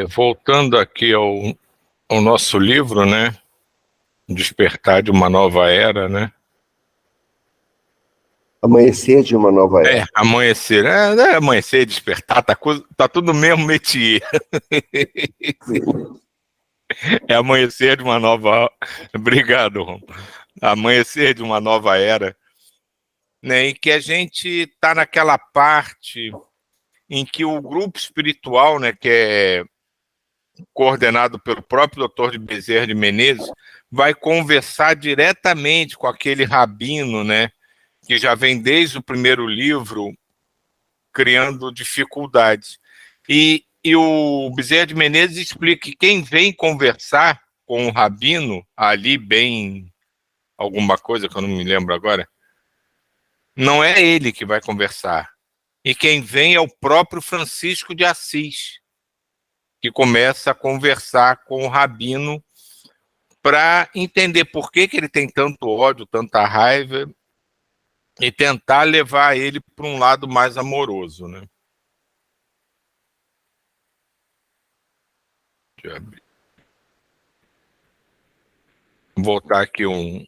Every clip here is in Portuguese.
Voltando aqui ao nosso livro, né? Despertar de uma nova era, né? Amanhecer de uma nova era. Amanhecer. Não é amanhecer, despertar, tá tudo no mesmo métier. É amanhecer de uma nova... Obrigado, Rom. Amanhecer de uma nova era, né? Em que a gente está naquela parte em que o grupo espiritual, né, que é coordenado pelo próprio Dr. de Bezerra de Menezes, vai conversar diretamente com aquele rabino, né, que já vem desde o primeiro livro criando dificuldades. E o Bezerra de Menezes explica que quem vem conversar com o rabino, ali bem alguma coisa que eu não me lembro agora, não é ele que vai conversar. E quem vem é o próprio Francisco de Assis, que começa a conversar com o rabino para entender por que ele tem tanto ódio, tanta raiva, e tentar levar ele para um lado mais amoroso, né? Deixa eu abrir. Vou voltar aqui um...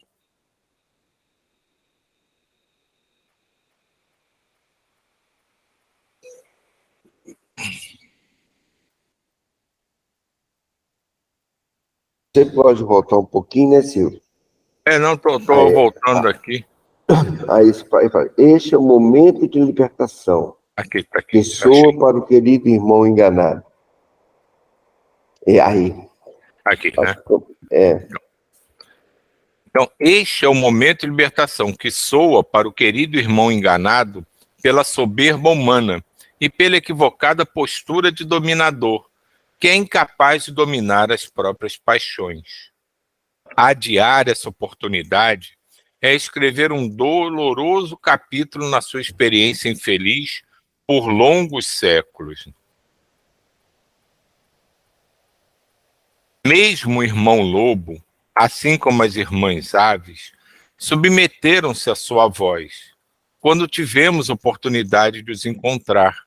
Você pode voltar um pouquinho, né, Silvio? Não, tô voltando aqui. Aí fala, este é o momento de libertação. Aqui, tá aqui. Que soa para o querido irmão enganado. E aí? Aqui, né? Então, este é o momento de libertação que soa para o querido irmão enganado pela soberba humana e pela equivocada postura de dominador, que é incapaz de dominar as próprias paixões. Adiar essa oportunidade é escrever um doloroso capítulo na sua experiência infeliz por longos séculos. Mesmo o irmão lobo, assim como as irmãs aves, submeteram-se à sua voz, quando tivemos oportunidade de os encontrar.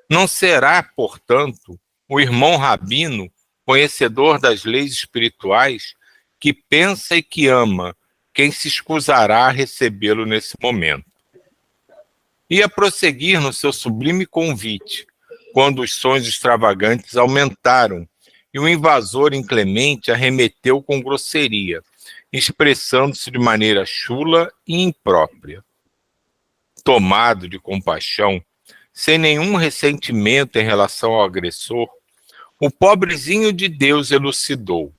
Não será, portanto, o irmão rabino, conhecedor das leis espirituais, que pensa e que ama, quem se escusará a recebê-lo nesse momento. Ia prosseguir no seu sublime convite, quando os sonhos extravagantes aumentaram e o invasor inclemente arremeteu com grosseria, expressando-se de maneira chula e imprópria. Tomado de compaixão, sem nenhum ressentimento em relação ao agressor, o pobrezinho de Deus elucidou.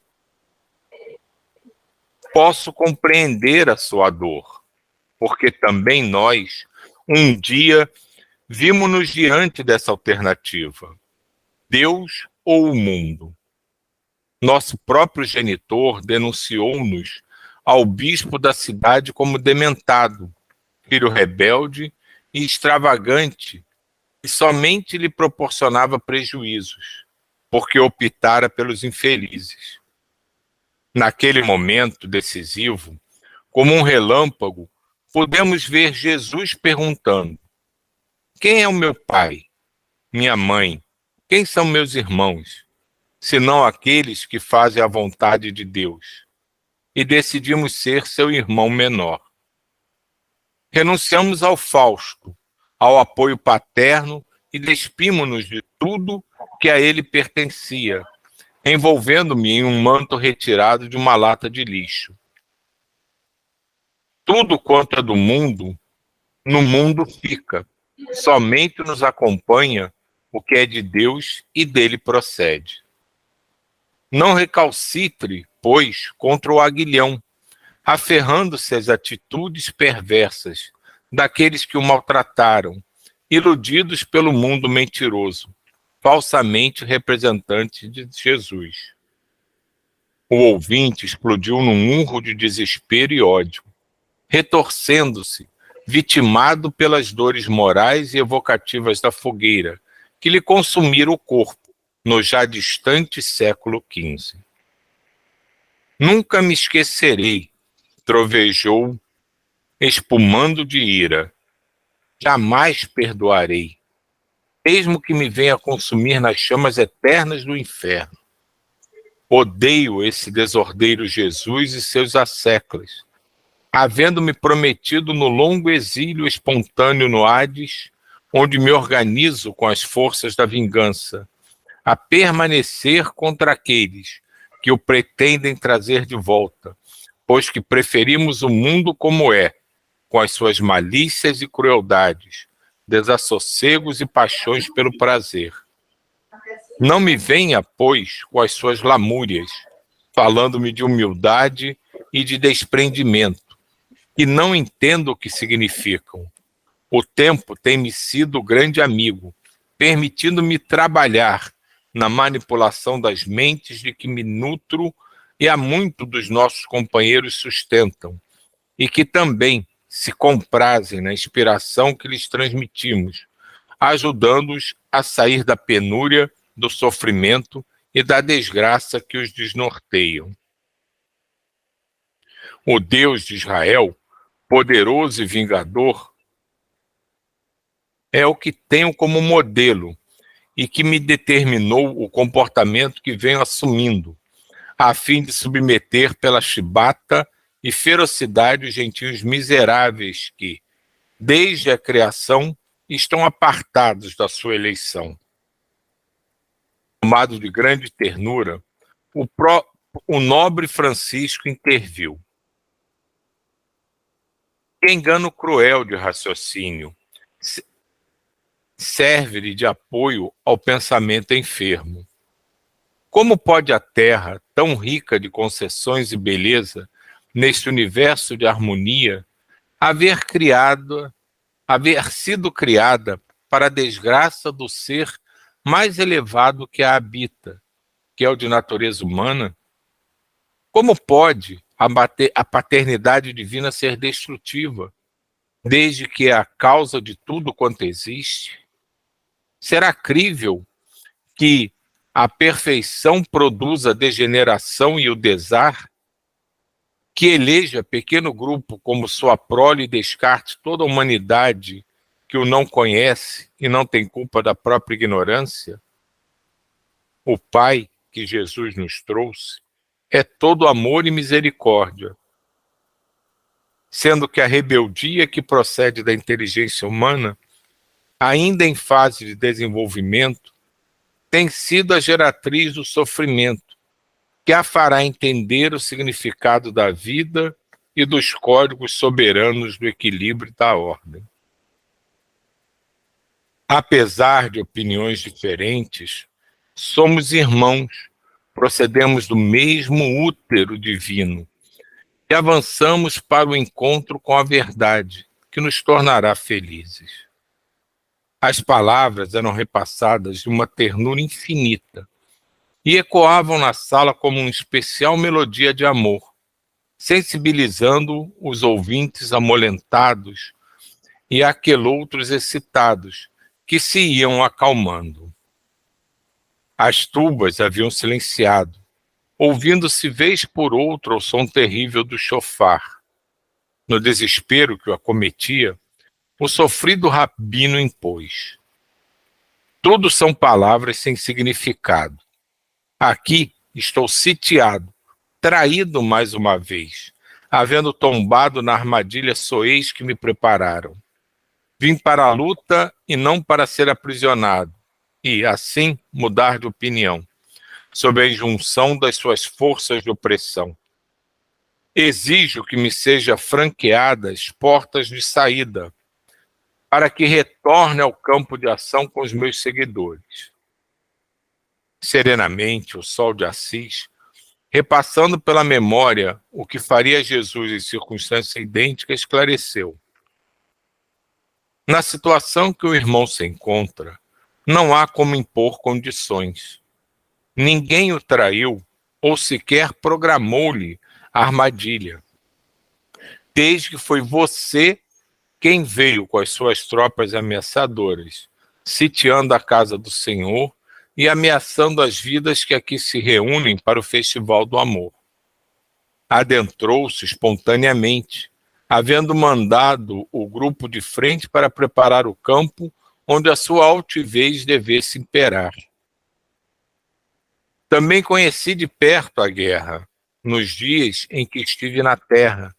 Posso compreender a sua dor, porque também nós, um dia, vimos-nos diante dessa alternativa: Deus ou o mundo. Nosso próprio genitor denunciou-nos ao bispo da cidade como dementado, filho rebelde e extravagante, e somente lhe proporcionava prejuízos, porque optara pelos infelizes. Naquele momento decisivo, como um relâmpago, podemos ver Jesus perguntando: quem é o meu pai, minha mãe, quem são meus irmãos, senão aqueles que fazem a vontade de Deus? E decidimos ser seu irmão menor. Renunciamos ao Fausto, ao apoio paterno e despimos-nos de tudo que a ele pertencia, envolvendo-me em um manto retirado de uma lata de lixo. Tudo quanto é do mundo, no mundo fica. Somente nos acompanha o que é de Deus e dele procede. Não recalcitre, pois, contra o aguilhão, aferrando-se às atitudes perversas daqueles que o maltrataram, iludidos pelo mundo mentiroso, falsamente representante de Jesus. O ouvinte explodiu num urro de desespero e ódio, retorcendo-se, vitimado pelas dores morais e evocativas da fogueira, que lhe consumiram o corpo no já distante século XV. Nunca me esquecerei, trovejou, espumando de ira. Jamais perdoarei. mesmo que me venha consumir nas chamas eternas do inferno. Odeio esse desordeiro Jesus e seus asseclas, havendo-me prometido no longo exílio espontâneo no Hades, onde me organizo com as forças da vingança, a permanecer contra aqueles que o pretendem trazer de volta, pois que preferimos o mundo como é, com as suas malícias e crueldades, desassossegos e paixões pelo prazer. Não me venha, pois, com as suas lamúrias, falando-me de humildade e de desprendimento, que não entendo o que significam. O tempo tem-me sido grande amigo, permitindo-me trabalhar na manipulação das mentes de que me nutro e a muito dos nossos companheiros sustentam, e que também se comprazem na inspiração que lhes transmitimos, ajudando-os a sair da penúria, do sofrimento e da desgraça que os desnorteiam. O Deus de Israel, poderoso e vingador, é o que tenho como modelo e que me determinou o comportamento que venho assumindo, a fim de submeter pela chibata e ferocidade os gentios miseráveis que, desde a criação, estão apartados da sua eleição. Tomado de grande ternura, o nobre Francisco interviu. Que engano cruel de raciocínio serve-lhe de apoio ao pensamento enfermo. Como pode a Terra, tão rica de concessões e beleza, neste universo de harmonia, haver sido criada para a desgraça do ser mais elevado que a habita, que é o de natureza humana? Como pode a paternidade divina ser destrutiva, desde que é a causa de tudo quanto existe? Será crível que a perfeição produza a degeneração e o desar? Que eleja pequeno grupo como sua prole e descarte toda a humanidade que o não conhece e não tem culpa da própria ignorância? O Pai que Jesus nos trouxe é todo amor e misericórdia, sendo que a rebeldia que procede da inteligência humana, ainda em fase de desenvolvimento, tem sido a geratriz do sofrimento, que a fará entender o significado da vida e dos códigos soberanos do equilíbrio e da ordem. Apesar de opiniões diferentes, somos irmãos, procedemos do mesmo útero divino e avançamos para o encontro com a verdade, que nos tornará felizes. As palavras eram repassadas de uma ternura infinita e ecoavam na sala como uma especial melodia de amor, sensibilizando os ouvintes amolentados e aqueloutros excitados, que se iam acalmando. As tubas haviam silenciado, ouvindo-se vez por outra o som terrível do chofar. No desespero que o acometia, o sofrido rabino impôs. Tudo são palavras sem significado. Aqui estou sitiado, traído mais uma vez, havendo tombado na armadilha soez que me prepararam. Vim para a luta e não para ser aprisionado, e, assim, mudar de opinião, sob a injunção das suas forças de opressão. Exijo que me sejam franqueadas portas de saída, para que retorne ao campo de ação com os meus seguidores. Serenamente, o sol de Assis, repassando pela memória o que faria Jesus em circunstância idêntica, esclareceu. Na situação que o irmão se encontra, não há como impor condições. Ninguém o traiu ou sequer programou-lhe a armadilha. Desde que foi você quem veio com as suas tropas ameaçadoras, sitiando a casa do Senhor e ameaçando as vidas que aqui se reúnem para o Festival do Amor. Adentrou-se espontaneamente, havendo mandado o grupo de frente para preparar o campo onde a sua altivez devesse imperar. Também conheci de perto a guerra, nos dias em que estive na terra,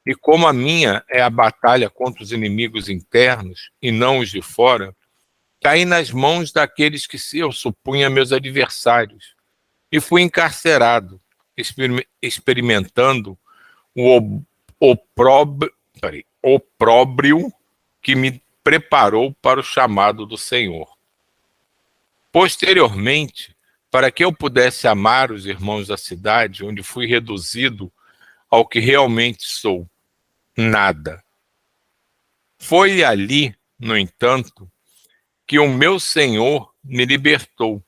e como a minha é a batalha contra os inimigos internos e não os de fora, caí nas mãos daqueles que eu supunha meus adversários, e fui encarcerado, experimentando o opróbrio que me preparou para o chamado do Senhor. Posteriormente, para que eu pudesse amar os irmãos da cidade, onde fui reduzido ao que realmente sou, nada. Foi ali, no entanto, que o meu Senhor me libertou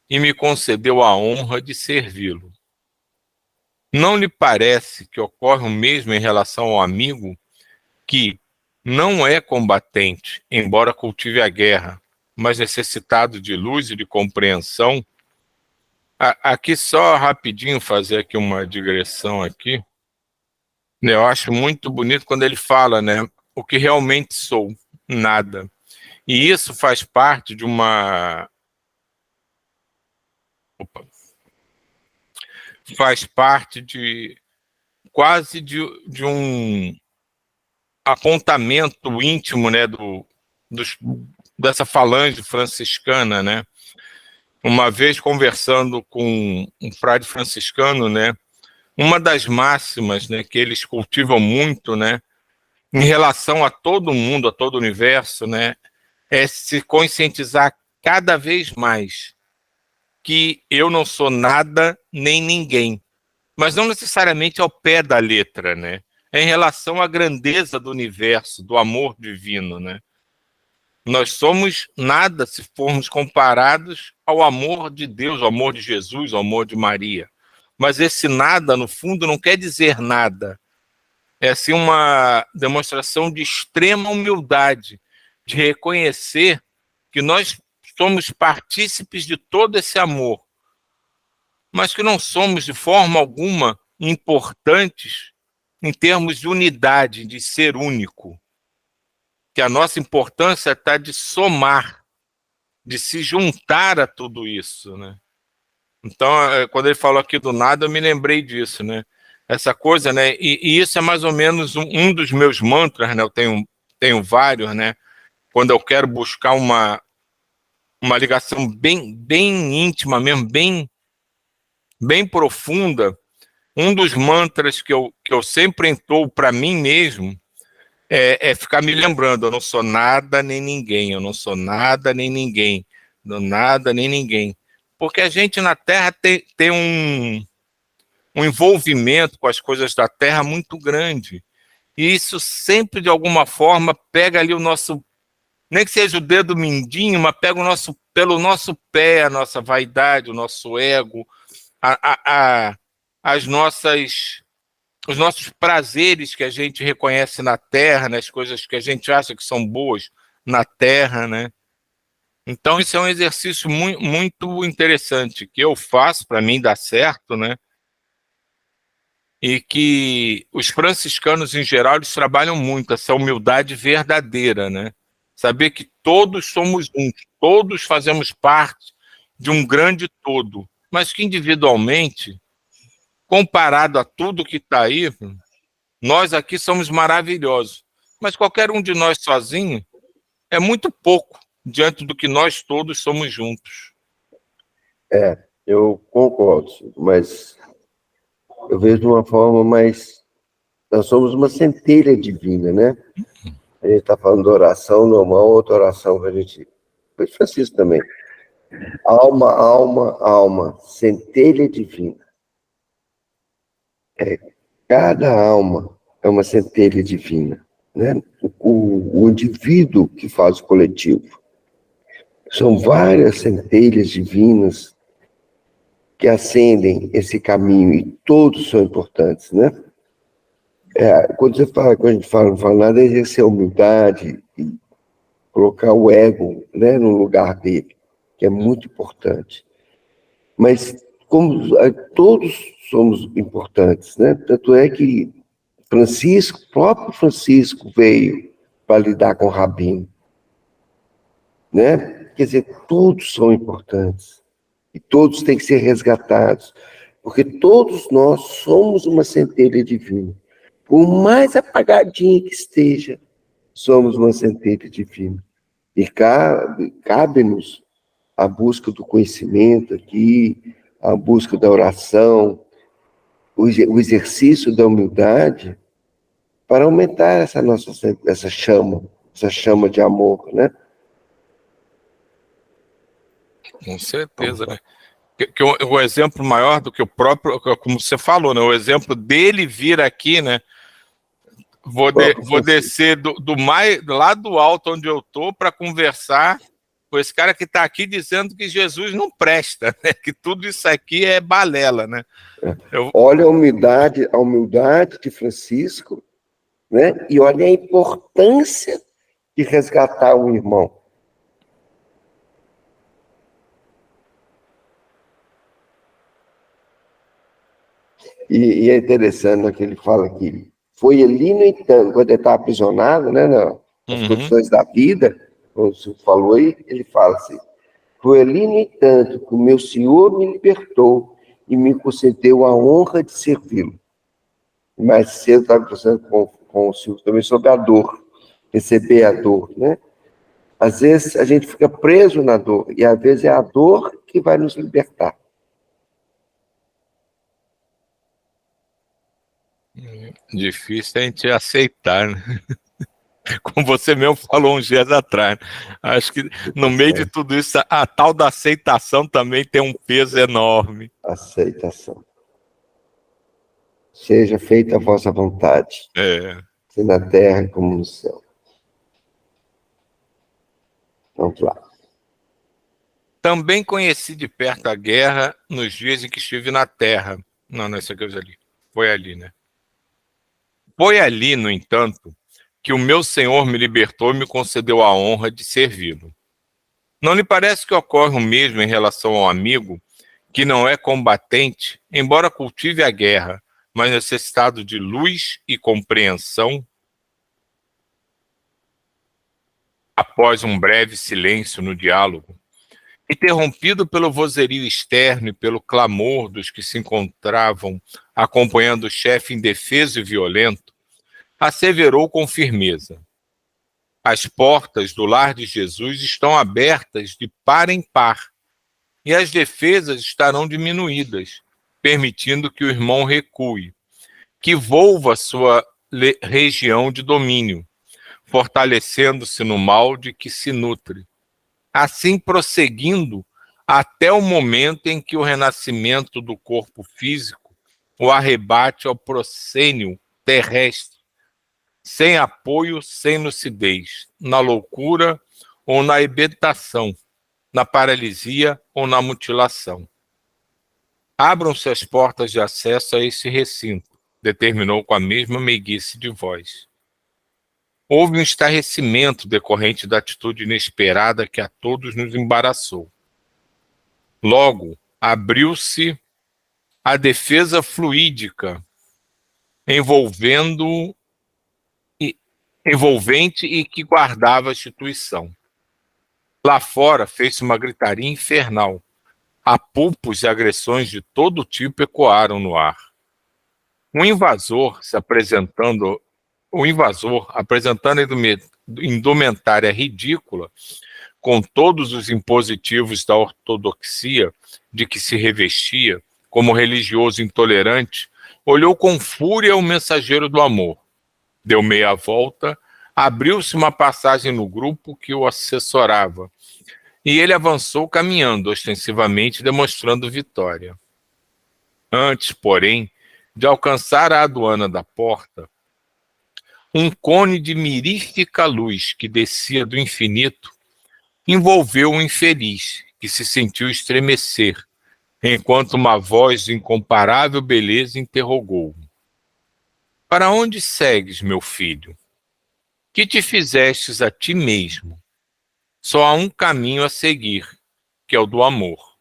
e me concedeu a honra de servi-lo. Não lhe parece que ocorre o mesmo em relação ao amigo que não é combatente, embora cultive a guerra, mas necessitado de luz e de compreensão? Aqui só rapidinho fazer aqui uma digressão aqui. Eu acho muito bonito quando ele fala, né, o que realmente sou, nada. E isso faz parte de uma... Faz parte de quase de um apontamento íntimo, né, dessa falange franciscana, né? Uma vez conversando com um frade franciscano, né, uma das máximas, né, que eles cultivam muito, né, em relação a todo mundo, a todo o universo, né, é se conscientizar cada vez mais que eu não sou nada nem ninguém, mas não necessariamente ao pé da letra, né? É em relação à grandeza do universo, do amor divino, né? Nós somos nada se formos comparados ao amor de Deus, ao amor de Jesus, ao amor de Maria. Mas esse nada, no fundo, não quer dizer nada. É assim uma demonstração de extrema humildade, de reconhecer que nós somos partícipes de todo esse amor, mas que não somos de forma alguma importantes em termos de unidade, de ser único. Que a nossa importância está de somar, de se juntar a tudo isso, né? Então, quando ele falou aqui do nada, eu me lembrei disso, né? Essa coisa, né? E isso é mais ou menos um dos meus mantras, né? Eu tenho vários, né? Quando eu quero buscar uma ligação bem íntima mesmo, bem profunda, um dos mantras que eu sempre entoo para mim mesmo é ficar me lembrando, eu não sou nada nem ninguém, eu não sou nada nem ninguém, não nada nem ninguém. Porque a gente na Terra tem um envolvimento com as coisas da Terra muito grande. E isso sempre, de alguma forma, pega ali o nosso, nem que seja o dedo mindinho, mas pega pelo nosso pé, a nossa vaidade, o nosso ego, os nossos prazeres que a gente reconhece na Terra, né, as coisas que a gente acha que são boas na Terra, né? Então, isso é um exercício muito interessante que eu faço, para mim dar certo, né? E que os franciscanos, em geral, eles trabalham muito, essa humildade verdadeira, né? Saber que todos somos um, todos fazemos parte de um grande todo, mas que individualmente, comparado a tudo que está aí, nós aqui somos maravilhosos. Mas qualquer um de nós sozinho é muito pouco diante do que nós todos somos juntos. Eu concordo, mas eu vejo de uma forma mais... Nós somos uma centelha divina, né? A gente está falando de oração normal, outra oração que a gente... Foi Francisco também. Alma, alma, alma, centelha divina. Cada alma é uma centelha divina, né? O indivíduo que faz o coletivo. São várias centelhas divinas que acendem esse caminho e todos são importantes, né? Quando a gente fala, não fala nada, é exercer a humildade e colocar o ego, né, no lugar dele, que é muito importante. Mas como todos somos importantes, né? Tanto é que o próprio Francisco veio para lidar com o Rabino. né? Quer dizer, todos são importantes e todos têm que ser resgatados, porque todos nós somos uma centelha divina. Por mais apagadinha que esteja, somos uma centelha divina. E cabe-nos a busca do conhecimento aqui, a busca da oração, o exercício da humildade, para aumentar essa chama de amor, né? Com certeza, né? Que o exemplo maior do que o próprio, como você falou, né? O exemplo dele vir aqui, né? Vou descer lá do alto onde eu tô para conversar com esse cara que está aqui dizendo que Jesus não presta, né? Que tudo isso aqui é balela, né? Olha a humildade de Francisco, né? E olha a importância de resgatar um irmão. E é interessante, né, que ele fala que foi ali, no entanto, quando ele está aprisionado, né, nas condições da vida, como o senhor falou aí, ele fala assim, foi ali, no entanto, que o meu Senhor me libertou e me concedeu a honra de servi-lo. Mais cedo estava conversando com o Silvio também sobre a dor, receber a dor, né? Às vezes a gente fica preso na dor, e às vezes é a dor que vai nos libertar. Difícil a gente aceitar, né? Como você mesmo falou uns dias atrás. Acho que no meio de tudo isso, a tal da aceitação também tem um peso enorme. Aceitação. Seja feita a vossa vontade, assim na terra como no céu. Vamos lá. Também conheci de perto a guerra nos dias em que estive na terra. Não, isso aqui eu já li. Foi ali, né? Foi ali, no entanto, que o meu Senhor me libertou e me concedeu a honra de servi-lo. Não lhe parece que ocorre o mesmo em relação ao amigo, que não é combatente, embora cultive a guerra, mas necessitado de luz e compreensão? Após um breve silêncio no diálogo, interrompido pelo vozerio externo e pelo clamor dos que se encontravam acompanhando o chefe indefeso e violento, asseverou com firmeza: as portas do lar de Jesus estão abertas de par em par, e as defesas estarão diminuídas, permitindo que o irmão recue, que volva sua região de domínio, fortalecendo-se no mal de que se nutre, assim prosseguindo até o momento em que o renascimento do corpo físico o arrebate ao proscênio terrestre, sem apoio, sem lucidez, na loucura ou na hebetação, na paralisia ou na mutilação. Abram-se as portas de acesso a esse recinto, determinou com a mesma meiguice de voz. Houve um estarrecimento decorrente da atitude inesperada que a todos nos embaraçou. Logo, abriu-se a defesa fluídica, envolvente e que guardava a instituição. Lá fora fez-se uma gritaria infernal. Apupos e agressões de todo tipo ecoaram no ar. O invasor, apresentando indumentária ridícula, com todos os impositivos da ortodoxia de que se revestia, como religioso intolerante, olhou com fúria o mensageiro do amor. Deu meia volta, abriu-se uma passagem no grupo que o assessorava, e ele avançou caminhando ostensivamente, demonstrando vitória. Antes, porém, de alcançar a aduana da porta, um cone de mirífica luz que descia do infinito envolveu o infeliz, que se sentiu estremecer, enquanto uma voz de incomparável beleza interrogou: para onde segues, meu filho? Que te fizestes a ti mesmo? Só há um caminho a seguir, que é o do amor.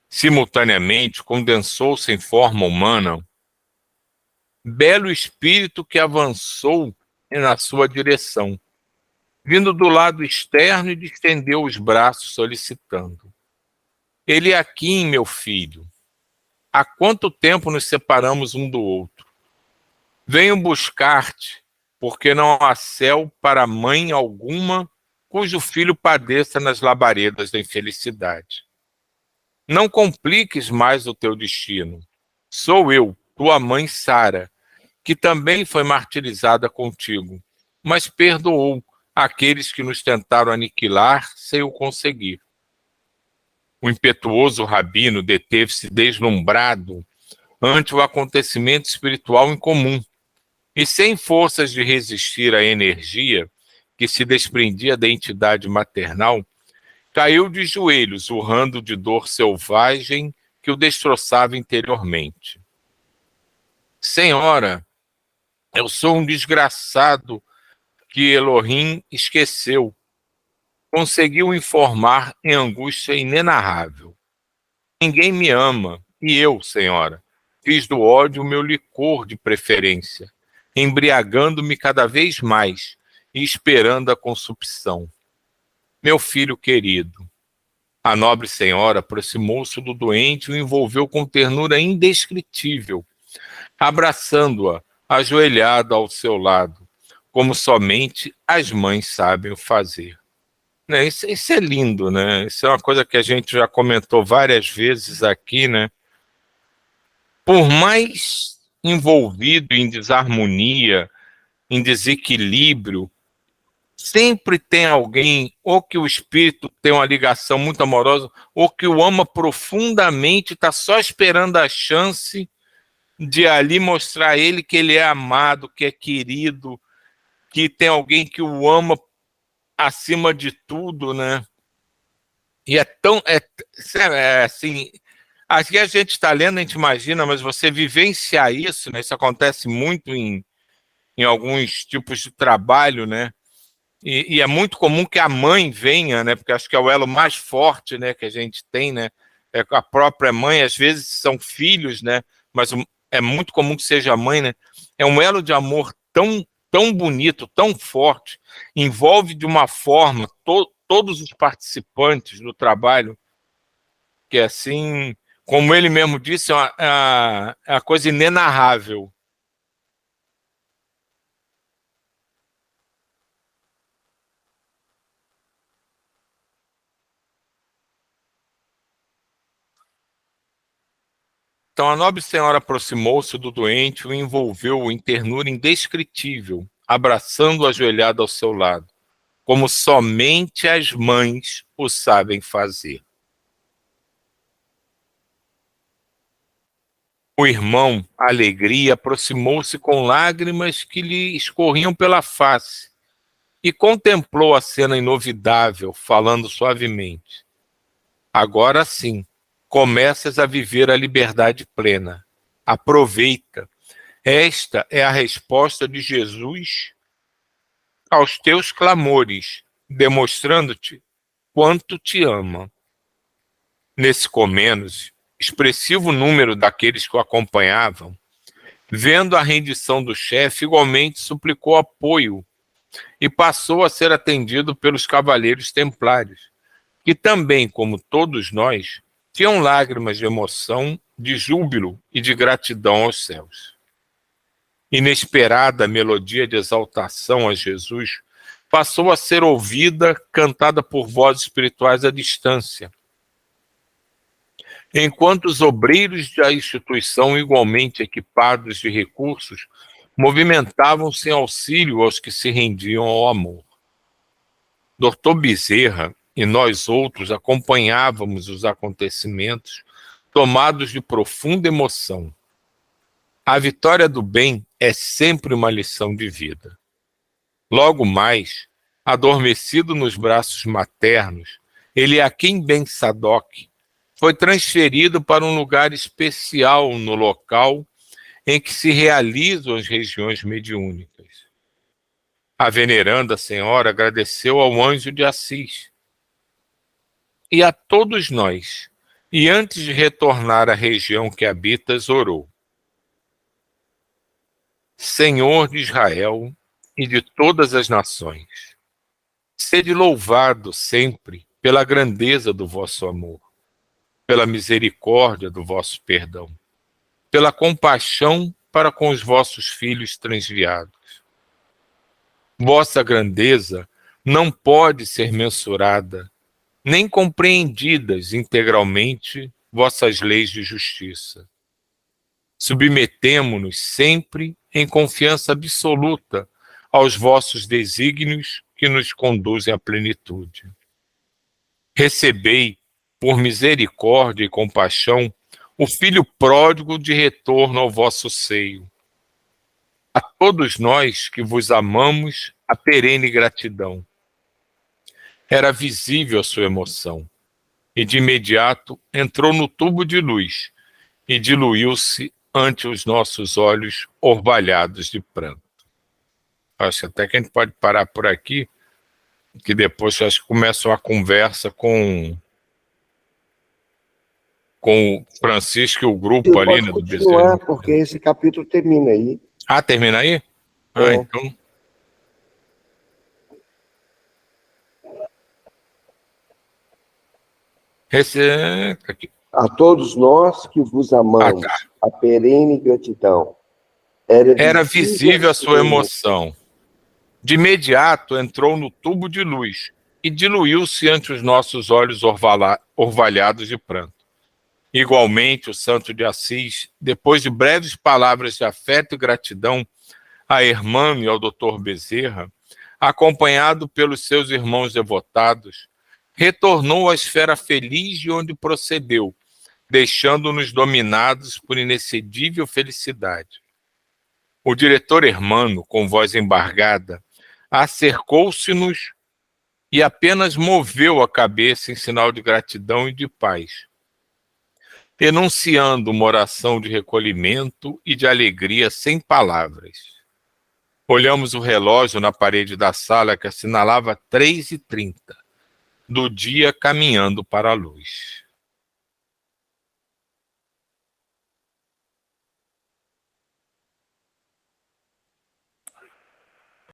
Simultaneamente, condensou-se em forma humana belo espírito que avançou na sua direção, vindo do lado externo e estendeu os braços solicitando. Ele é aqui, meu filho. Há quanto tempo nos separamos um do outro? Venho buscar-te, porque não há céu para mãe alguma cujo filho padeça nas labaredas da infelicidade. Não compliques mais o teu destino. Sou eu, tua mãe Sara, que também foi martirizada contigo, mas perdoou aqueles que nos tentaram aniquilar sem o conseguir. O impetuoso rabino deteve-se deslumbrado ante o acontecimento espiritual incomum e, sem forças de resistir à energia que se desprendia da entidade maternal, caiu de joelhos, urrando de dor selvagem que o destroçava interiormente. Senhora, eu sou um desgraçado que Elohim esqueceu. Conseguiu informar em angústia inenarrável. Ninguém me ama, e eu, senhora, fiz do ódio o meu licor de preferência, embriagando-me cada vez mais e esperando a consumpção. Meu filho querido. A nobre senhora aproximou-se do doente e o envolveu com ternura indescritível, abraçando-a, ajoelhada ao seu lado, como somente as mães sabem o fazer. Né, isso é lindo, né? Isso é uma coisa que a gente já comentou várias vezes aqui, né? Por mais envolvido em desarmonia, em desequilíbrio, sempre tem alguém, ou que o espírito tem uma ligação muito amorosa, ou que o ama profundamente, está só esperando a chance de ali mostrar a ele que ele é amado, que é querido, que tem alguém que o ama acima de tudo, né? E é tão. É assim. Aqui a gente está lendo, a gente imagina, mas você vivenciar isso, né? Isso acontece muito em alguns tipos de trabalho, né? E é muito comum que a mãe venha, né? Porque acho que é o elo mais forte, né? Que a gente tem, né? É a própria mãe, às vezes são filhos, né? Mas é muito comum que seja a mãe, né? É um elo de amor tão bonito, tão forte, envolve de uma forma todos os participantes do trabalho, que é assim, como ele mesmo disse, é uma coisa inenarrável. Então a nobre senhora aproximou-se do doente e o envolveu em ternura indescritível, abraçando-o ajoelhado ao seu lado, como somente as mães o sabem fazer. O irmão, alegria, aproximou-se com lágrimas que lhe escorriam pela face e contemplou a cena inovidável, falando suavemente. Agora sim, começas a viver a liberdade plena. Aproveita. Esta é a resposta de Jesus aos teus clamores, demonstrando-te quanto te ama. Nesse comenos, expressivo número daqueles que o acompanhavam, vendo a rendição do chefe, igualmente suplicou apoio e passou a ser atendido pelos cavaleiros templários, que também, como todos nós, tinham lágrimas de emoção, de júbilo e de gratidão aos céus. Inesperada melodia de exaltação a Jesus passou a ser ouvida, cantada por vozes espirituais à distância, enquanto os obreiros da instituição, igualmente equipados de recursos, movimentavam-se em auxílio aos que se rendiam ao amor. Dr. Bezerra e nós outros acompanhávamos os acontecimentos, tomados de profunda emoção. A vitória do bem é sempre uma lição de vida. Logo mais, adormecido nos braços maternos, Eliaquim Ben Sadoc foi transferido para um lugar especial no local em que se realizam as regiões mediúnicas. A veneranda senhora agradeceu ao anjo de Assis e a todos nós, e antes de retornar à região que habitas, orou. Senhor de Israel e de todas as nações, Sede louvado sempre pela grandeza do vosso amor, pela misericórdia do vosso perdão, pela compaixão para com os vossos filhos transviados. Vossa grandeza não pode ser mensurada, nem compreendidas integralmente vossas leis de justiça. Submetemo-nos sempre em confiança absoluta aos vossos desígnios que nos conduzem à plenitude. Recebei, por misericórdia e compaixão, o Filho pródigo de retorno ao vosso seio. A todos nós que vos amamos, a perene gratidão. Era visível a sua emoção, e de imediato entrou no tubo de luz e diluiu-se ante os nossos olhos orvalhados de pranto. Acho até que a gente pode parar por aqui, que depois acho que começa uma conversa com o Francisco e o grupo ali, né, do Bezerra. Porque esse capítulo termina aí. Ah, termina aí? Ah, então... Aqui. A todos nós que vos amamos, a perene gratidão. Era visível a sua emoção. De imediato entrou no tubo de luz e diluiu-se ante os nossos olhos orvalhados de pranto. Igualmente, o santo de Assis, depois de breves palavras de afeto e gratidão a Hermano e ao Dr. Bezerra, acompanhado pelos seus irmãos devotados, retornou à esfera feliz de onde procedeu, deixando-nos dominados por inexcedível felicidade. O diretor Hermano, com voz embargada, acercou-se-nos e apenas moveu a cabeça em sinal de gratidão e de paz, enunciando uma oração de recolhimento e de alegria sem palavras. Olhamos o relógio na parede da sala que assinalava 3h30, do dia caminhando para a luz.